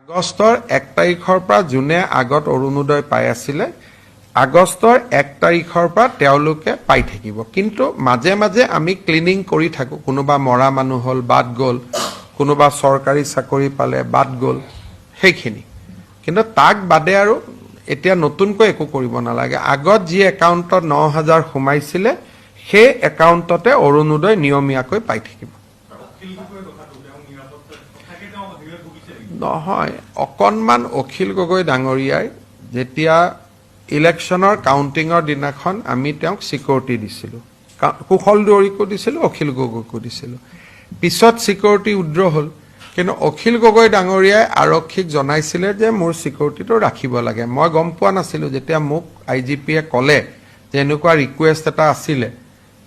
আগষ্টৰ 1 তাৰিখৰ পৰা যোনে আগত অৰুণোদয় পাই আছিলে আগষ্টৰ 1 তাৰিখৰ পৰা তেওঁলোকে পাই থাকিব কিন্তু মাজে মাজে আমি ক্লিনিং কৰি থাকো কোনোবা মৰা মানুহ হল বাদ গল কোনোবা সৰকাৰি চাকৰি পালে বাদ গল সেইখিনি কিন্তু তাক বাদে আৰু এতিয়া নতুনকৈ একো কৰিব নালাগে আগত যি একাউণ্টত 9000 সোমাইছিলে সেই একাউণ্টতে অৰুণোদয় নিয়মীয়াকৈ পাই থাকিব নহয় অকনমান অখিল গগৈ ডাঙৰীয়াই যেতিয়া ইলেকশনৰ কাউন্টিংৰ দিনাখন আমি তেওঁক সিকিউৰিটি দিছিলো কুশল দুৱৰীকো দিছিলো অখিল গগৈকো দিছিলো পিছত সিকিউৰিটি উদ্ৰ হল কিন্তু অখিল গগৈ ডাঙৰীয়াই আৰক্ষীক জনাইছিলে যে মোৰ সিকিউৰিটিটো ৰাখিব লাগে মই গম পোৱা নাছিলো যেতিয়া মোক আইজিপিয়ে কলে যে এনেকুৱা ৰিকুৱেষ্ট এটা আছিলে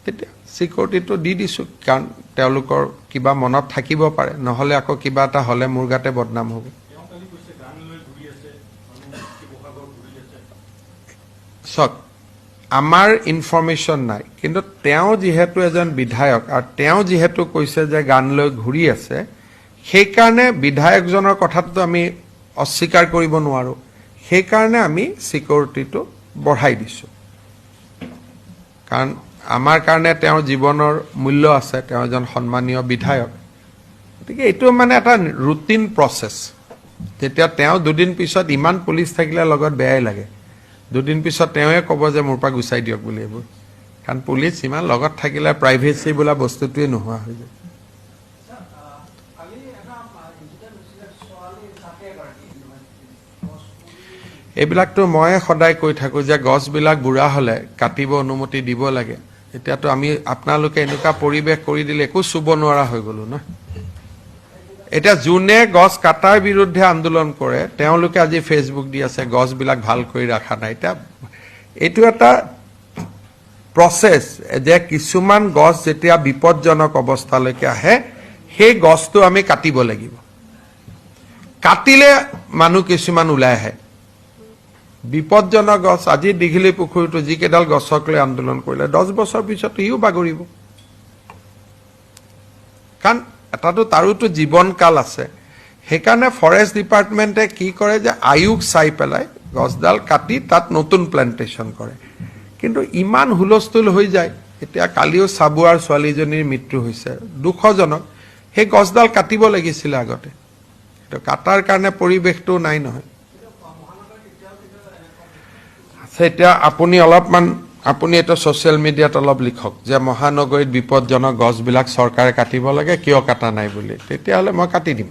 তেতিয়া সিকিউৰিটিটো দি দিছো কাৰণ তেওঁলোকৰ কিবা মনত থাকিব পাৰে নহলে আকৌ কিবা এটা হলে মোৰ গাতে বদনাম হ'ব সক আমাৰ ইনফৰমেশন নাই কিন্তু তেওঁ যেহেতু এজন বিধায়ক আৰু তেওঁ যেহেতু কৈছে যে গান লৈ ঘূৰি আছে সেই কাৰণে বিধায়কজনৰ কথাটো আমি অস্বীকাৰ কৰিব নোৱাৰো সেই কাৰণে আমি সিকিউৰিটিটো বঢ়াই দিছো কাৰণ আমাৰ কাৰণে তেওঁৰ জীৱনৰ মূল্য আছে তেওঁ এজন সন্মানীয় বিধায়ক গতিকে এইটো মানে এটা ৰুটিন প্ৰসেস যেতিয়া তেওঁ দুদিন পিছত ইমান পুলিশ থাকিলে লগত বেয়াই লাগে দুদিন পিছত তেওঁৱে ক'ব যে মোৰ পৰা গুচাই দিয়ক বুলি এইবোৰ কাৰণ পুলিশ ইমান লগত থাকিলে প্ৰাইভেচি বোলা বস্তুটোৱে নোহোৱা হৈ যায় এইবিলাকতো মই সদায় কৈ থাকো যে গছবিলাক বুঢ়া হলে কাটিব অনুমতি দিব লাগে এতিয়াতো আমি আপোনালোকে এনেকুৱা পৰিবেশ কৰি দিলে একো চুব নোৱাৰা হৈ গলো না এটা যোনে গছ কাটাৰ বিৰুদ্ধে আন্দোলন কৰে তেওঁলোকে আজি ফেসবুক দি আছে গছবিলাক ভাল কৰি ৰাখা নাই এটা এইটো এটা প্ৰসেস যে কিছুমান গছ যেতিয়া বিপদজনক অৱস্থালৈকে আহে সেই গছটো আমি কাটিব লাগিব কাটিলে মানুহ কিছুমান ওলাই আহে বিপদজনক গছ আজি দিঘিলি পুখুৰীটো যি কেডাল গছক লৈ আন্দোলন কৰিলে 10 বছৰ পিছত ইও বাগৰিব কাৰণ এটাতো তাৰোতো জীৱনকাল আছে সেইকাৰণে ফৰেষ্ট ডিপাৰ্টমেণ্টে কি কৰে যে আয়ুক চাই পেলাই গছডাল কাটি তাত নতুন প্লান্টেশন কৰে কিন্তু ইমান হুলস্থুল হৈ যায় এতিয়া কালিও সাবুৱাৰ ছোৱালীজনীৰ মৃত্যু হৈছে দুখজনক সেই গছডাল কাটিব লাগিছিল আগতে তো কাটাৰ কাৰণে পৰিবেশটো নাই নহয় সেটা আপুনি অলপমান আপুনি এটা সোশ্যাল মিডিয়াত অলপ লিখক যে মহানগৰীত বিপদজনক গছবিলাক চৰকাৰে কাটিব লাগে কিয় কাটা নাই বুলি তেতিয়াহলে মই কাটি দিম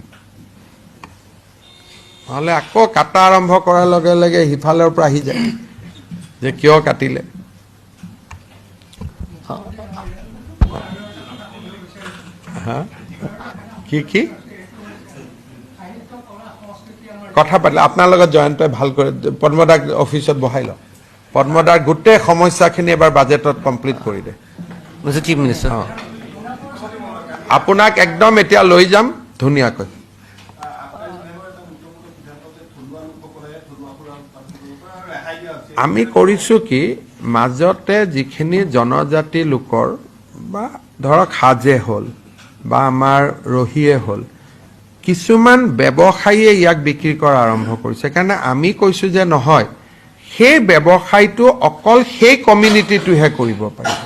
নহলে আকৌ কাটা আৰম্ভ কৰাৰ লগে লগে হিফালৰ পৰা আহি যায় যে কিয় কাটিলে কি কথা পাতিলে আপোনাৰ লগত জয়ন্তই ভাল কৰে পদ্মদাক অফিচত বহাই লওক পদ্মদাৰ গোটেই সমস্যাখিনি এবাৰ বাজেটত কমপ্লিট কৰি দে মিস্টাৰ চিফ মিনিস্টাৰ আপোনাক একদম এতিয়া লৈ যাম ধুনীয়াকৈ আমি কৰিছো কি মাজতে যিখিনি জনজাতি লোকৰ বা ধৰক হাজে হল বা আমাৰ ৰহিয়ে হল কিছুমান ব্যৱসায়ীয়ে ইয়াক বিক্ৰী কৰা আৰম্ভ কৰিছে কাৰণে আমি কৈছো যে নহয় সেই ব্যৱসায়টো অকল সেই কমিউনিটিটোহে কৰিব পাৰিব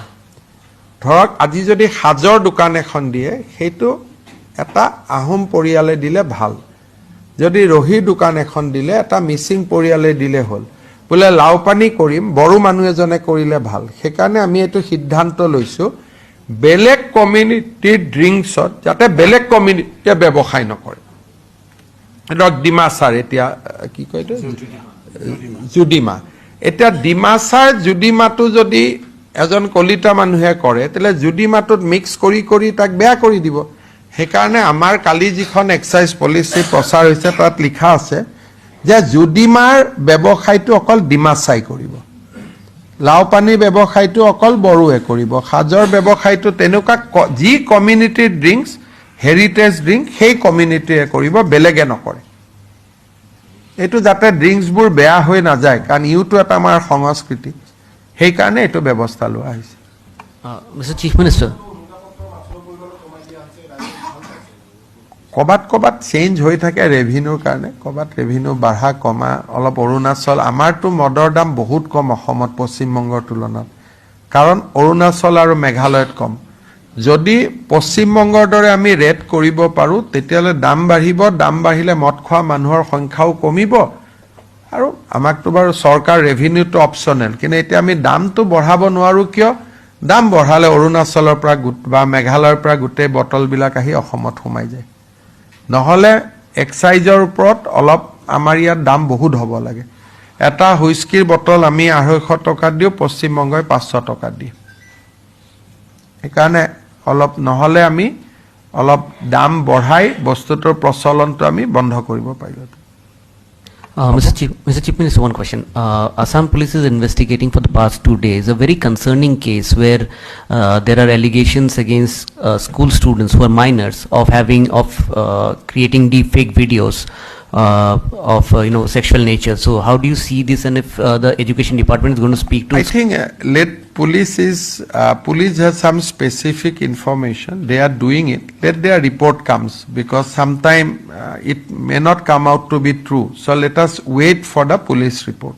ধৰক আজি যদি হাজৰ দোকান এখন দিয়ে সেইটো এটা আহোম পৰিয়ালে দিলে ভাল যদি ৰহি দোকান এখন দিলে এটা মিচিং পৰিয়ালে দিলে হল বোলে লাওপানী কৰিম বড়ো মানুহ এজনে কৰিলে ভাল সেইকাৰণে আমি এইটো সিদ্ধান্ত লৈছো বেলেগ কমিউনিটি ড্ৰিংকছত যাতে বেলেগ কমিউনিটিয়ে ব্যৱসায় নকৰে ধৰক ডিমাছাৰ এতিয়া কি কয় এইটো জুডিমা এতিয়া ডিমাছাৰ জুডিমাটো যদি এজন কলিতা মানুহে কৰে তেলে জুডিমাটোত মিক্স কৰি তাক বেয়া কৰি দিব সেইকাৰণে আমাৰ কালি যিখন এক্সাইজ পলিচি প্ৰচাৰ হৈছে তাত লিখা আছে যে জুডিমাৰ ব্যৱসায়টো অকল ডিমাছাই কৰিব লাওপানী ব্যৱসায়টো অকল বড়োৱে কৰিব হাজৰ ব্যৱসায়টো তেনেকুৱা যি কমিউনিটি ড্ৰিংকস হেৰিটেজ ড্ৰিংক সেই কমিউনিটিয়ে কৰিব বেলেগে নকৰে এইটো যাতে ড্ৰিংকসবোৰ বেয়া হৈ নাযায় কাৰণ ইউটো এটা আমাৰ সংস্কৃতি সেই কাৰণে এইটো ব্যৱস্থা লোৱা হৈছে মিস্টাৰ চিফ মিনিস্টাৰ কবাত চেঞ্জ হৈ থাকে ৰেভিনিউৰ কাৰণে, কবাত ৰেভিনিউ বাঢ়া কমা, অলপ অৰুণাচল, আমাৰতো মদৰ দাম বহুত কম অসমত পশ্চিমবংগৰ তুলনাত, কাৰণ অৰুণাচল আৰু মেঘালয়ত কম। যদি পশ্চিমবংগৰ দৰে আমি ৰেট কৰিব পাৰোঁ তেতিয়াহ'লে দাম বাঢ়িব, দাম বাঢ়িলে মদ খোৱা মানুহৰ সংখ্যাও কমিব, আৰু আমাকতো বাৰু চৰকাৰ ৰেভিনিউটো অপচনেল, কিন্তু এতিয়া আমি দামটো বঢ়াব নোৱাৰোঁ কিয়? দাম বঢ়ালে অৰুণাচলৰ পৰা বা মেঘালয়ৰ পৰা গোটেই বটলবিলাক আহি অসমত সোমাই যায়। নহ'লে এক্সাইজৰ ওপৰত অলপ আমাৰ ইয়াত দাম বহুত হ'ব লাগে। এটা হুইস্কিৰ বটল আমি 250 টকাত দিওঁ, পশ্চিমবংগই 500 টকাত দিয়ে। সেইকাৰণে অলপ নহ'লে আমি অলপ দাম বঢ়াই বস্তুটোৰ প্ৰচলনটো আমি বন্ধ কৰিব পাৰিলোঁ। Mr. Chief Minister, one question. Assam Police is investigating for the past 2 days a very concerning case where there are allegations against school students who are minors of creating deep fake videos of sexual nature. So how do you see this, and if the education department is going to speak to? I think police has some specific information. They are doing it. Let their report comes, because sometime it may not come out to be true. So let us wait for the police report.